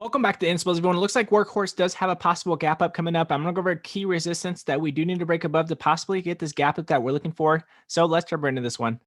Welcome back to Inspo, everyone. It looks like Workhorse does have a possible gap up coming up. I'm going to go over key resistance that we do need to break above to possibly get this gap up that we're looking for. So let's jump right into this one.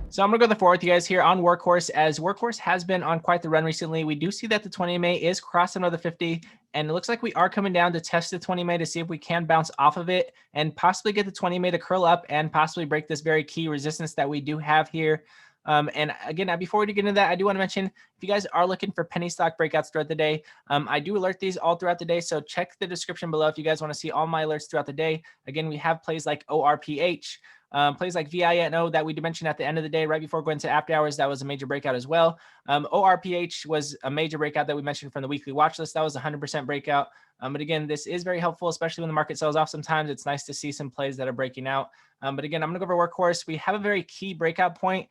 So I'm going to go the forward with you guys here on Workhorse, as Workhorse has been on quite the run recently. We do see that the 20 MA is crossing another 50, and it looks like we are coming down to test the 20 MA to see if we can bounce off of it and possibly get the 20 MA to curl up and possibly break this very key resistance that we do have here. And again, before we get into that, I do want to mention, if you guys are looking for penny stock breakouts throughout the day, I do alert these all throughout the day. So check the description below if you guys want to see all my alerts throughout the day. Again, we have plays like ORPH, plays like VINO that we mentioned at the end of the day, right before going to after hours. That was a major breakout as well. ORPH was a major breakout that we mentioned from the weekly watch list. That was a 100% breakout. But again, this is very helpful, especially when the market sells off. Sometimes it's nice to see some plays that are breaking out. But again, I'm going to go over Workhorse. We have a very key breakout point.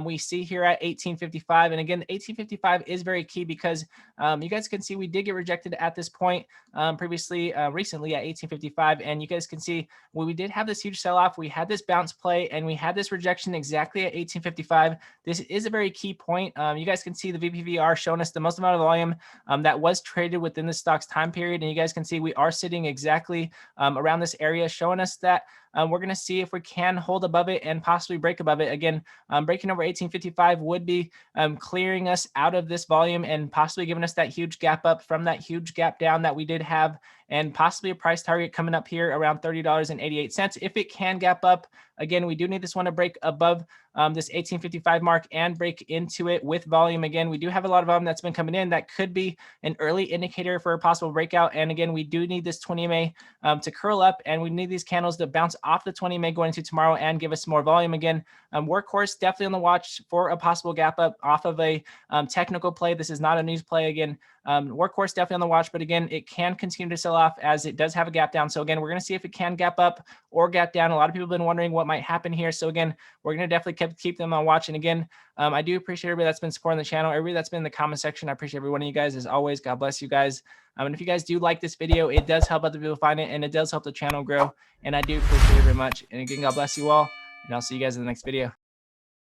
We see here at 1855. And again, 1855 is very key because you guys can see we did get rejected at this point recently at 1855. And you guys can see when we did have this huge sell-off, we had this bounce play and we had this rejection exactly at 1855. This is a very key point. You guys can see the VPVR showing us the most amount of volume that was traded within the stock's time period. And you guys can see we are sitting exactly around this area, showing us that we're going to see if we can hold above it and possibly break above it. Again, breaking over 1855 would be clearing us out of this volume and possibly giving us that huge gap up from that huge gap down that we did have, and possibly a price target coming up here around $30.88. If it can gap up, again, we do need this one to break above this 1855 mark and break into it with volume. Again, we do have a lot of volume that's been coming in. That could be an early indicator for a possible breakout. And again, we do need this 20 MA to curl up, and we need these candles to bounce off the 20 MA going into tomorrow and give us more volume. Again, Workhorse definitely on the watch for a possible gap up off of a technical play. This is not a news play. Again, Workhorse definitely on the watch, but again, it can continue to sell off as it does have a gap down. So again, we're going to see if it can gap up or gap down. A lot of people have been wondering what might happen here. So again, we're going to definitely keep them on watch. And again, I do appreciate everybody that's been supporting the channel, everybody that's been in the comment section. I appreciate every one of you guys as always. God bless you guys. And if you guys do like this video, it does help other people find it, and it does help the channel grow. And I do appreciate it very much. And again, God bless you all, and I'll see you guys in the next video.